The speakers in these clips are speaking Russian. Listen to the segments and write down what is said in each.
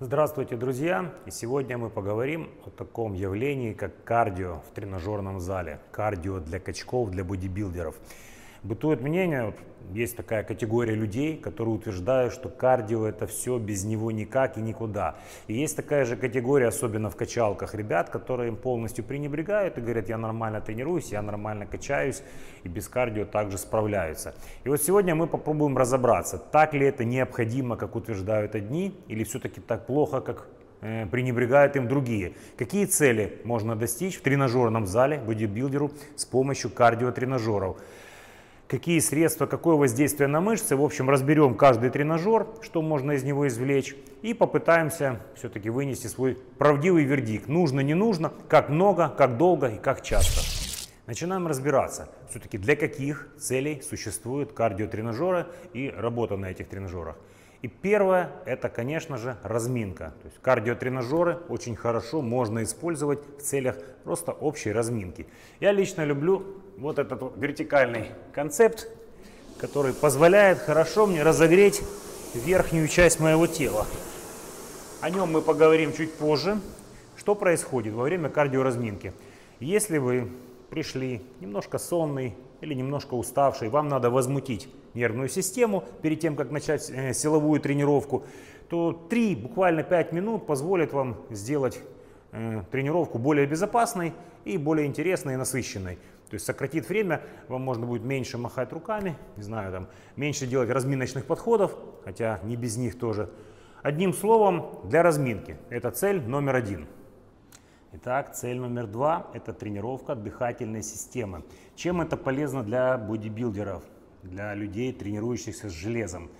Здравствуйте, друзья! И сегодня мы поговорим о таком явлении, как кардио в тренажерном зале. Кардио для качков, для бодибилдеров. Бытует мнение, есть такая категория людей, которые утверждают, что кардио это все, без него никак и никуда. И есть такая же категория, особенно в качалках, ребят, которые им полностью пренебрегают и говорят: я нормально тренируюсь, я нормально качаюсь и без кардио также справляются. И вот сегодня мы попробуем разобраться, так ли это необходимо, как утверждают одни, или все-таки так плохо, как пренебрегают им другие. Какие цели можно достичь в тренажерном зале бодибилдеру с помощью кардиотренажеров? Какие средства, какое воздействие на мышцы. В общем, разберем каждый тренажер, что можно из него извлечь, и попытаемся все-таки вынести свой правдивый вердикт. Нужно, не нужно, как много, как долго и как часто. Начинаем разбираться, все-таки для каких целей существуют кардиотренажеры и работа на этих тренажерах. И первое, это, конечно же, разминка. То есть кардиотренажеры очень хорошо можно использовать в целях просто общей разминки. Я лично люблю вот этот вот вертикальный концепт, который позволяет хорошо мне разогреть верхнюю часть моего тела. О нем мы поговорим чуть позже. Что происходит во время кардиоразминки? Если вы пришли немножко сонный или немножко уставший, вам надо возмутить нервную систему перед тем, как начать силовую тренировку, то буквально 5 минут позволит вам сделать тренировку более безопасной и более интересной и насыщенной. То есть сократит время, вам можно будет меньше махать руками, не знаю, там, меньше делать разминочных подходов, хотя не без них тоже. Одним словом, для разминки. Это цель номер 1. Итак, цель номер 2 – это тренировка дыхательной системы. Чем это полезно для бодибилдеров, для людей, тренирующихся с железом?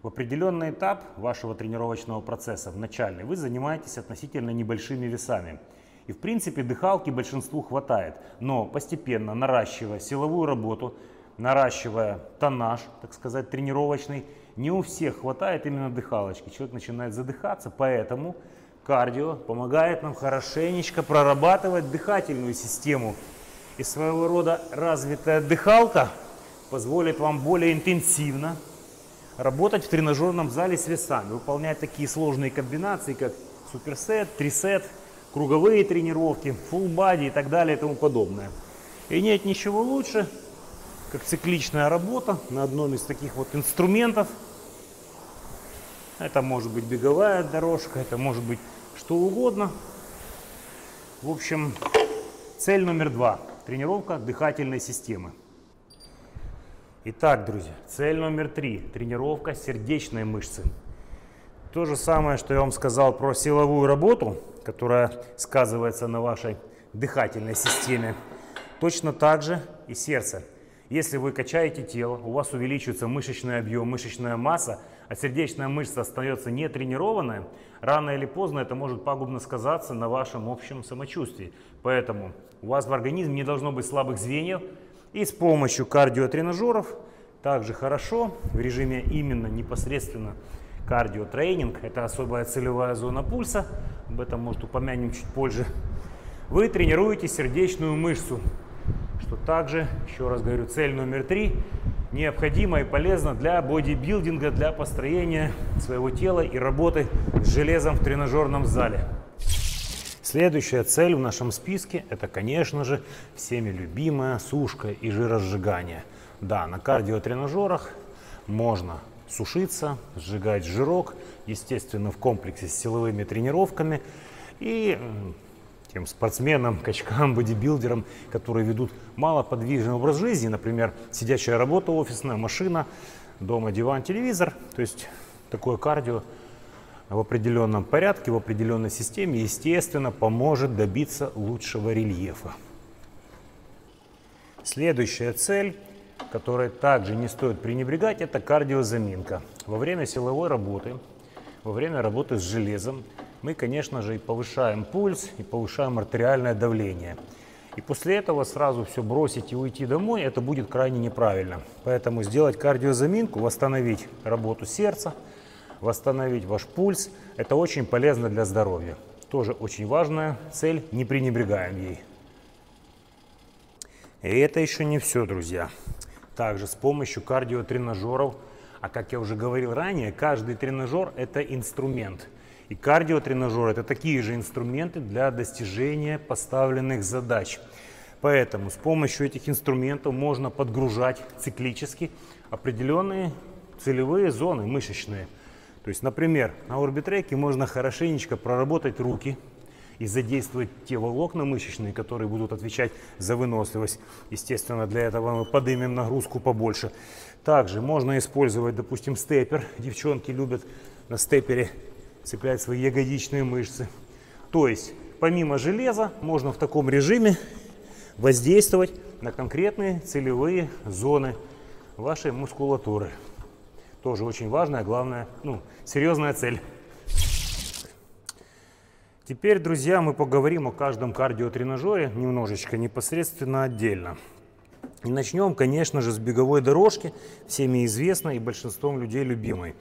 В определенный этап вашего тренировочного процесса, в начальный, вы занимаетесь относительно небольшими весами. И в принципе дыхалки большинству хватает, но постепенно наращивая силовую работу, наращивая тоннаж, так сказать, тренировочный, не у всех хватает именно дыхалочки. Человек начинает задыхаться, поэтому кардио помогает нам хорошенечко прорабатывать дыхательную систему. И своего рода развитая дыхалка позволит вам более интенсивно работать в тренажерном зале с весами, выполнять такие сложные комбинации, как суперсет, трисет, круговые тренировки, full body и так далее и тому подобное. И нет ничего лучше, как цикличная работа на одном из таких вот инструментов. Это может быть беговая дорожка, это может быть что угодно. В общем, цель номер 2 – тренировка дыхательной системы. Итак, друзья, цель номер 3 – тренировка сердечной мышцы. То же самое, что я вам сказал про силовую работу, которая сказывается на вашей дыхательной системе, точно так же и сердце. Если вы качаете тело, у вас увеличивается мышечный объем, мышечная масса, а сердечная мышца остается не тренированная, рано или поздно это может пагубно сказаться на вашем общем самочувствии. Поэтому у вас в организме не должно быть слабых звеньев, и с помощью кардиотренажеров также хорошо в режиме именно непосредственно кардиотренинг, это особая целевая зона пульса, об этом, может, упомянем чуть позже, вы тренируете сердечную мышцу, что также, еще раз говорю, цель номер 3, необходимо и полезно для бодибилдинга, для построения своего тела и работы с железом в тренажерном зале. Следующая цель в нашем списке – это, конечно же, всеми любимая сушка и жиросжигание. Да, на кардиотренажерах можно сушиться, сжигать жирок, естественно, в комплексе с силовыми тренировками. И тем спортсменам, качкам, бодибилдерам, которые ведут малоподвижный образ жизни, например, сидячая работа, офисная, машина, дома диван, телевизор, то есть такое кардио в определенном порядке, в определенной системе, естественно, поможет добиться лучшего рельефа. Следующая цель, которой также не стоит пренебрегать, это кардиозаминка. Во время силовой работы, во время работы с железом мы, конечно же, и повышаем пульс, и повышаем артериальное давление. И после этого сразу все бросить и уйти домой, это будет крайне неправильно. Поэтому сделать кардиозаминку, восстановить работу сердца, восстановить ваш пульс, это очень полезно для здоровья. Тоже очень важная цель, не пренебрегаем ей. И это еще не все, друзья. Также с помощью кардиотренажеров, а как я уже говорил ранее, каждый тренажер – это инструмент. И кардиотренажеры – это такие же инструменты для достижения поставленных задач. Поэтому с помощью этих инструментов можно подгружать циклически определенные целевые зоны мышечные. То есть, например, на орбитреке можно хорошенечко проработать руки и задействовать те волокна мышечные, которые будут отвечать за выносливость. Естественно, для этого мы поднимем нагрузку побольше. Также можно использовать, допустим, степер. Девчонки любят на степере цеплять свои ягодичные мышцы. То есть, помимо железа, можно в таком режиме воздействовать на конкретные целевые зоны вашей мускулатуры. Тоже очень важная, главная, серьезная цель. Теперь, друзья, мы поговорим о каждом кардиотренажере немножечко непосредственно отдельно. И начнем, конечно же, с беговой дорожки, всеми известной и большинством людей любимой.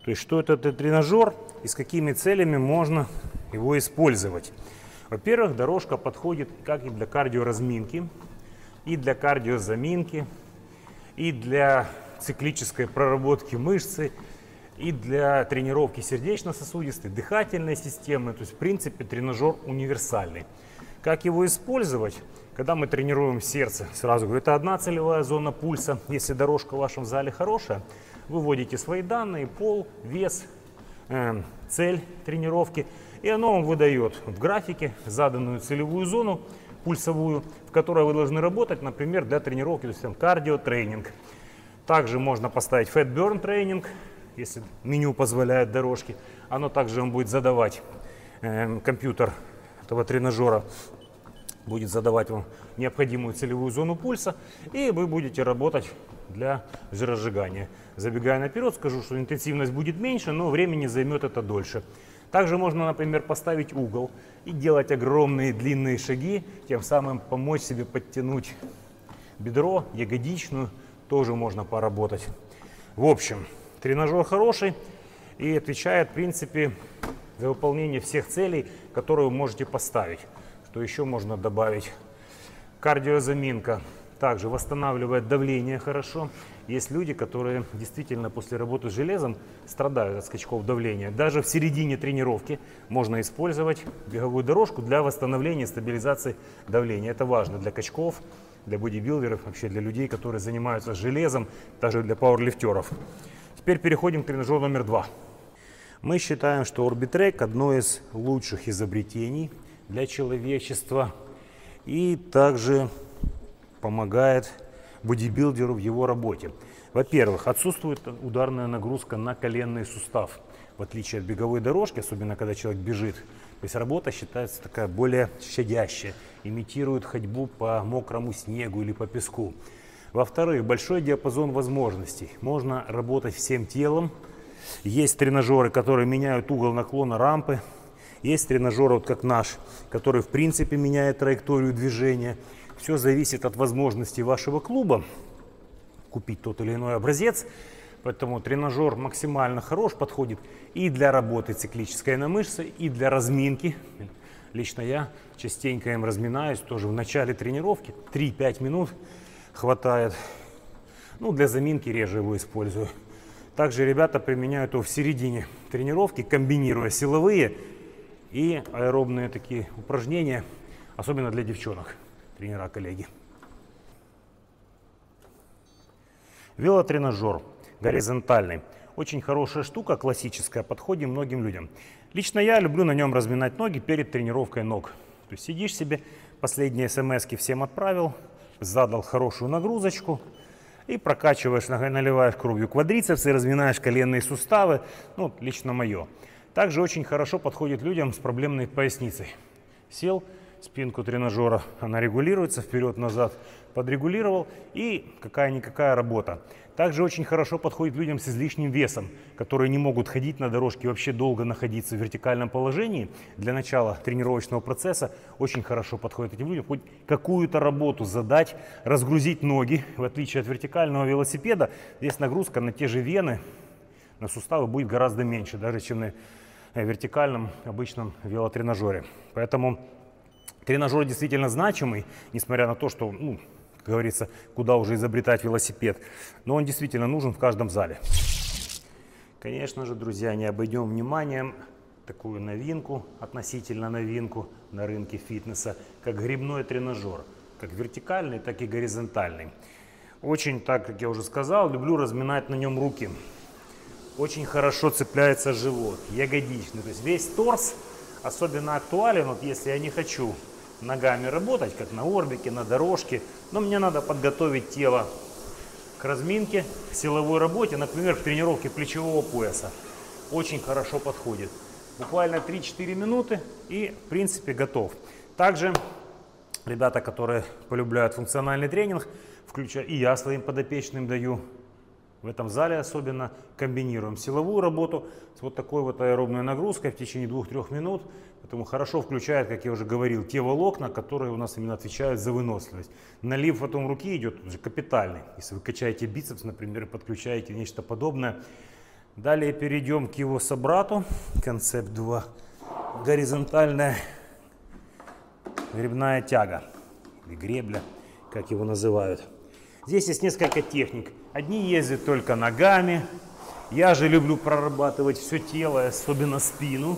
То есть, что это тренажер и с какими целями можно его использовать. Во-первых, дорожка подходит как и для кардиоразминки, и для кардиозаминки, и для циклической проработки мышцы, и для тренировки сердечно-сосудистой, дыхательной системы. То есть, в принципе, тренажер универсальный. Как его использовать? Когда мы тренируем сердце, сразу говорю, это одна целевая зона пульса. Если дорожка в вашем зале хорошая, вы вводите свои данные, пол, вес, цель тренировки, и оно вам выдает в графике заданную целевую зону пульсовую, в которой вы должны работать, например, для тренировки, то есть там кардиотренинг. Также можно поставить Fat Burn тренинг, если меню позволяет дорожки. Оно также вам будет задавать, компьютер этого тренажера будет задавать вам необходимую целевую зону пульса, и вы будете работать для жиросжигания. Забегая наперед, скажу, что интенсивность будет меньше, но времени займет это дольше. Также можно, например, поставить угол и делать огромные длинные шаги, тем самым помочь себе подтянуть бедро, ягодичную, тоже можно поработать. В общем, тренажер хороший и отвечает, в принципе, за выполнение всех целей, которые вы можете поставить. Что еще можно добавить? Кардиозаминка также восстанавливает давление хорошо. Есть люди, которые действительно после работы с железом страдают от скачков давления. Даже в середине тренировки можно использовать беговую дорожку для восстановления и стабилизации давления. Это важно для качков, для бодибилдеров, вообще для людей, которые занимаются железом, даже для пауэрлифтеров. Теперь переходим к тренажеру номер 2. Мы считаем, что Orbitrek одно из лучших изобретений для человечества и также помогает бодибилдеру в его работе. Во-первых, отсутствует ударная нагрузка на коленный сустав, в отличие от беговой дорожки, особенно когда человек бежит. То есть работа считается такая более щадящая, имитирует ходьбу по мокрому снегу или по песку. Во-вторых, большой диапазон возможностей. Можно работать всем телом. Есть тренажеры, которые меняют угол наклона рампы. Есть тренажеры, вот как наш, который в принципе меняет траекторию движения. Все зависит от возможностей вашего клуба купить тот или иной образец. Поэтому тренажер максимально хорош, подходит и для работы циклической на мышце, и для разминки. Лично я частенько им разминаюсь, тоже в начале тренировки, 3-5 минут хватает. Для заминки реже его использую. Также ребята применяют его в середине тренировки, комбинируя силовые и аэробные такие упражнения, особенно для девчонок, тренера-коллеги. Велотренажер горизонтальный. Очень хорошая штука, классическая, подходит многим людям. Лично я люблю на нем разминать ноги перед тренировкой ног. То есть сидишь себе, последние смс-ки всем отправил, задал хорошую нагрузочку и прокачиваешь, наливаешь кровью квадрицепсы, разминаешь коленные суставы. Лично мое. Также очень хорошо подходит людям с проблемной поясницей. Сел, спинку тренажера, она регулируется вперед-назад, подрегулировал, и какая-никакая работа. Также очень хорошо подходит людям с излишним весом, которые не могут ходить на дорожке, вообще долго находиться в вертикальном положении. Для начала тренировочного процесса очень хорошо подходит этим людям. Хоть какую-то работу задать, разгрузить ноги. В отличие от вертикального велосипеда, здесь нагрузка на те же вены, на суставы будет гораздо меньше, даже чем на вертикальном обычном велотренажере. Поэтому тренажер действительно значимый, несмотря на то, что, как говорится, куда уже изобретать велосипед. Но он действительно нужен в каждом зале. Конечно же, друзья, не обойдем вниманием такую новинку, относительно новинку на рынке фитнеса, как гребной тренажер, как вертикальный, так и горизонтальный. Очень, так как я уже сказал, люблю разминать на нем руки. Очень хорошо цепляется живот, ягодичный, то есть весь торс особенно актуален, вот если я не хочу ногами работать, как на орбике, на дорожке, но мне надо подготовить тело к разминке, к силовой работе, например, к тренировке плечевого пояса. Очень хорошо подходит. Буквально 3-4 минуты и, в принципе, готов. Также ребята, которые полюбляют функциональный тренинг, и я своим подопечным даю, в этом зале особенно, комбинируем силовую работу с вот такой вот аэробной нагрузкой в течение 2-3 минут. Поэтому хорошо включает, как я уже говорил, те волокна, которые у нас именно отвечают за выносливость. Налив потом руки идет уже капитальный. Если вы качаете бицепс, например, подключаете нечто подобное. Далее перейдем к его собрату. Концепт 2. Горизонтальная гребная тяга. Или гребля, как его называют. Здесь есть несколько техник. Одни ездят только ногами. Я же люблю прорабатывать все тело, особенно спину,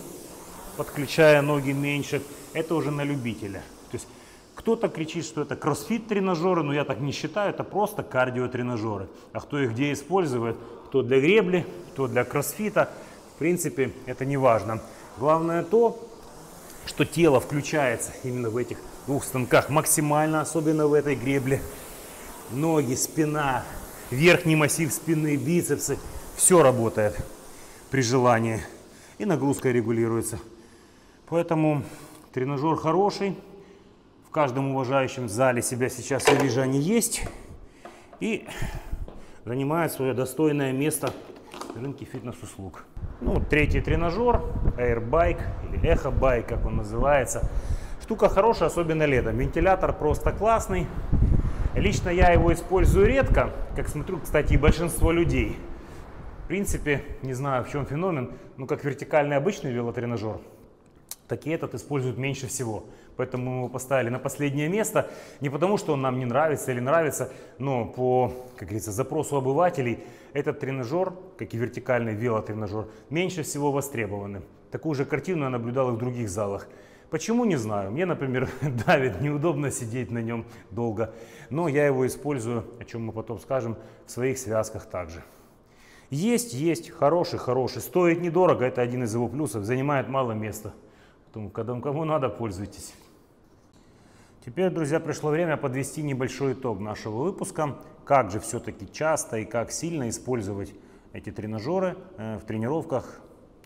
подключая ноги меньше. Это уже на любителя. То есть кто-то кричит, что это кроссфит-тренажеры, но я так не считаю, это просто кардиотренажеры. А кто их где использует, кто для гребли, кто для кроссфита, в принципе, это не важно. Главное то, что тело включается именно в этих двух станках максимально, особенно в этой гребле. Ноги, спина, верхний массив спины, бицепсы, все работает при желании. И нагрузка регулируется. Поэтому тренажер хороший. В каждом уважающем зале себя сейчас, я вижу, они есть. И занимают свое достойное место в рынке фитнес-услуг. Ну, третий тренажер, Airbike или Эхобайк, как он называется. Штука хорошая, особенно летом. Вентилятор просто классный. Лично я его использую редко, как смотрю, кстати, и большинство людей. В принципе, не знаю, в чем феномен, но как вертикальный обычный велотренажер, так и этот используют меньше всего. Поэтому мы его поставили на последнее место. Не потому, что он нам не нравится или нравится, но по, как говорится, запросу обывателей этот тренажер, как и вертикальный велотренажер, меньше всего востребованы. Такую же картину я наблюдал и в других залах. Почему, не знаю. Мне, например, давит, неудобно сидеть на нем долго. Но я его использую, о чем мы потом скажем, в своих связках также. Есть, хороший. Стоит недорого, это один из его плюсов, занимает мало места. Поэтому, кому надо, пользуйтесь. Теперь, друзья, пришло время подвести небольшой итог нашего выпуска. Как же все-таки часто и как сильно использовать эти тренажеры в тренировках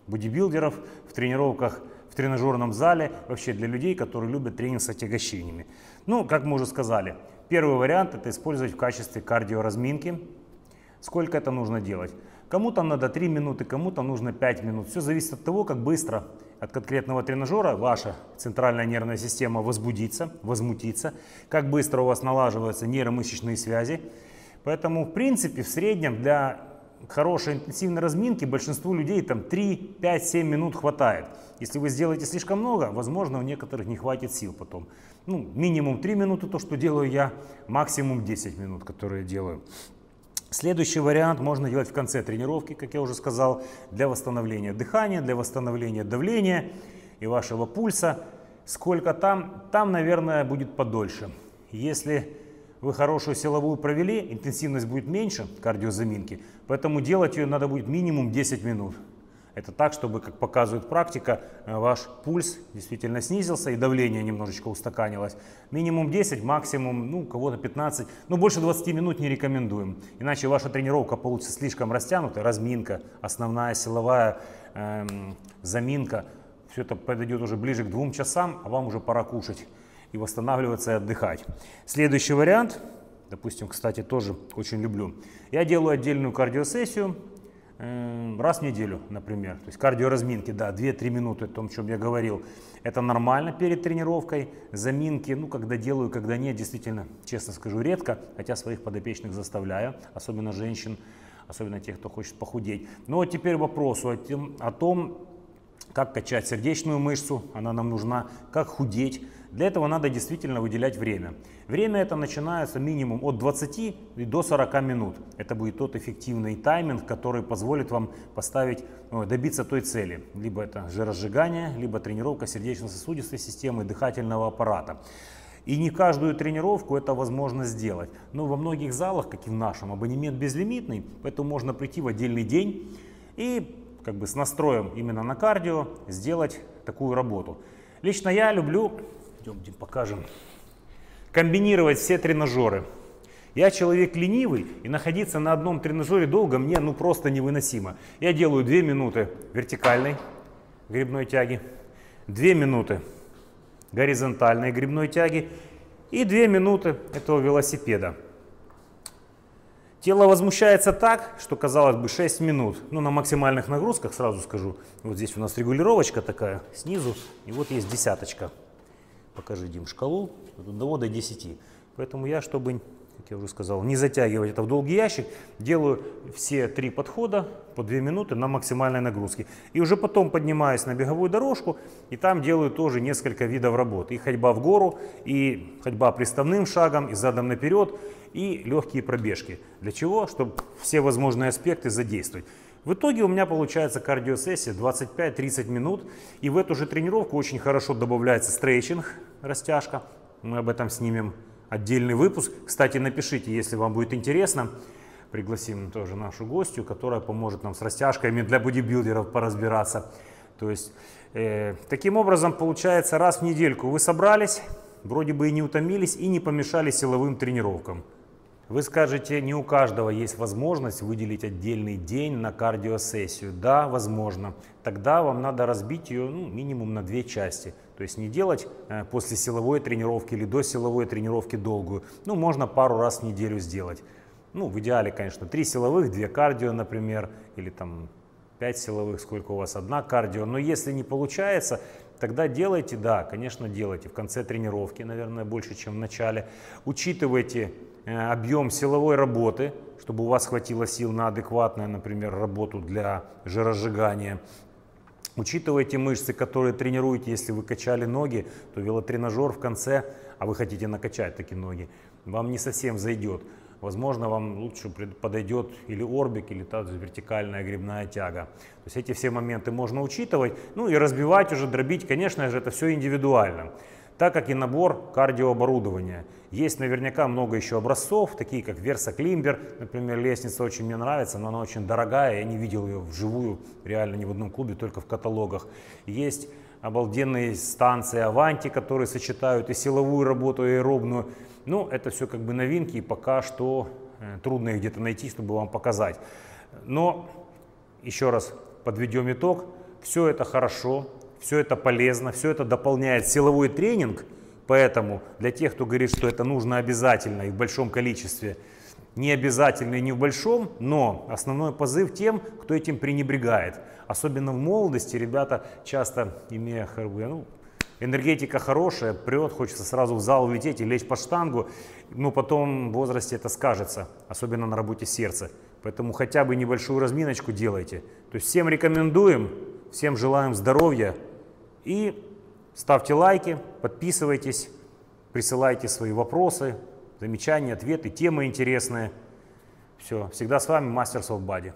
бодибилдеров, в тренировках в тренажерном зале, вообще для людей, которые любят тренинг с отягощениями. Ну, как мы уже сказали, первый вариант — это использовать в качестве кардиоразминки. Сколько это нужно делать? Кому-то надо 3 минуты, кому-то нужно 5 минут. Все зависит от того, как быстро от конкретного тренажера ваша центральная нервная система возмутится, как быстро у вас налаживаются нейромышечные связи. Поэтому, в принципе, в среднем для хорошей интенсивной разминки большинству людей там 3, 5, 7 минут хватает. Если вы сделаете слишком много, возможно, у некоторых не хватит сил потом. Ну, минимум 3 минуты, то, что делаю я, максимум 10 минут, которые делаю. Следующий вариант можно делать в конце тренировки, как я уже сказал, для восстановления дыхания, для восстановления давления и вашего пульса. Сколько там, наверное, будет подольше. Если вы хорошую силовую провели, интенсивность будет меньше кардиозаминки, поэтому делать ее надо будет минимум 10 минут. Это так, чтобы, как показывает практика, ваш пульс действительно снизился и давление немножечко устаканилось. Минимум 10, максимум, ну, кого-то 15, но больше 20 минут не рекомендуем. Иначе ваша тренировка получится слишком растянутая, разминка, основная силовая заминка. Все это подойдет уже ближе к 2 часам, а вам уже пора кушать и восстанавливаться и отдыхать. Следующий вариант, допустим, кстати, тоже очень люблю. Я делаю отдельную кардиосессию. Раз в неделю, например. То есть кардиоразминки, да, 2-3 минуты, о том, о чем я говорил. Это нормально перед тренировкой. Заминки, ну, когда делаю, когда нет, действительно, честно скажу, редко. Хотя своих подопечных заставляю, особенно женщин, особенно тех, кто хочет похудеть. Но вот теперь вопрос о том, как качать сердечную мышцу, она нам нужна, как худеть. Для этого надо действительно выделять время. Время это начинается минимум от 20 до 40 минут. Это будет тот эффективный тайминг, который позволит вам добиться той цели. Либо это жиросжигание, либо тренировка сердечно-сосудистой системы, дыхательного аппарата. И не каждую тренировку это возможно сделать. Но во многих залах, как и в нашем, абонемент безлимитный, поэтому можно прийти в отдельный день и с настроем именно на кардио сделать такую работу. Лично я люблю, идемте покажем, комбинировать все тренажеры. Я человек ленивый, и находиться на одном тренажере долго мне просто невыносимо. Я делаю 2 минуты вертикальной гребной тяги, 2 минуты горизонтальной гребной тяги и 2 минуты этого велосипеда. Тело возмущается так, что, казалось бы, 6 минут. На максимальных нагрузках, сразу скажу, вот здесь у нас регулировочка такая снизу, и вот есть десяточка. Покажи, Дим, шкалу от 1 до 10. Поэтому я, чтобы, как я уже сказал, не затягивать это в долгий ящик, делаю все 3 подхода по 2 минуты на максимальной нагрузке. И уже потом поднимаюсь на беговую дорожку, и там делаю тоже несколько видов работ. И ходьба в гору, и ходьба приставным шагом, и задом наперед, и легкие пробежки. Для чего? Чтобы все возможные аспекты задействовать. В итоге у меня получается кардиосессия 25-30 минут. И в эту же тренировку очень хорошо добавляется стретчинг, растяжка. Мы об этом снимем отдельный выпуск. Кстати, напишите, если вам будет интересно. Пригласим тоже нашу гостью, которая поможет нам с растяжками для бодибилдеров поразбираться. То есть, таким образом, получается, раз в недельку вы собрались, вроде бы и не утомились, и не помешали силовым тренировкам. Вы скажете, не у каждого есть возможность выделить отдельный день на кардиосессию. Да, возможно. Тогда вам надо разбить ее минимум на 2 части. То есть не делать после силовой тренировки или до силовой тренировки долгую. Можно пару раз в неделю сделать. В идеале, конечно, 3 силовых, 2 кардио, например, или 5 силовых, сколько у вас, 1 кардио. Но если не получается, тогда делайте, да, конечно, делайте в конце тренировки, наверное, больше, чем в начале. Учитывайте объем силовой работы, чтобы у вас хватило сил на адекватную, например, работу для жиросжигания. Учитывайте мышцы, которые тренируете. Если вы качали ноги, то велотренажер в конце, а вы хотите накачать такие ноги, вам не совсем зайдет. Возможно, вам лучше подойдет или орбик, или та же вертикальная гребная тяга. То есть эти все моменты можно учитывать. И разбивать уже, дробить, конечно же, это все индивидуально. Так как и набор кардиооборудования. Есть наверняка много еще образцов, такие как Versa Climber, например, лестница очень мне нравится, но она очень дорогая, я не видел ее вживую, реально ни в одном клубе, только в каталогах. Есть обалденные станции Avanti, которые сочетают и силовую работу, и аэробную. Это все новинки, и пока что трудно их где-то найти, чтобы вам показать. Но, еще раз подведем итог, все это хорошо. Все это полезно, все это дополняет силовой тренинг, поэтому для тех, кто говорит, что это нужно обязательно и в большом количестве, не обязательно и не в большом, но основной позыв тем, кто этим пренебрегает. Особенно в молодости ребята часто, имея энергетика хорошая, прет, хочется сразу в зал улететь и лечь под штангу, но потом в возрасте это скажется, особенно на работе сердца. Поэтому хотя бы небольшую разминочку делайте. То есть всем рекомендуем. Всем желаем здоровья и ставьте лайки, подписывайтесь, присылайте свои вопросы, замечания, ответы, темы интересные. Все, всегда с вами Masters of Body.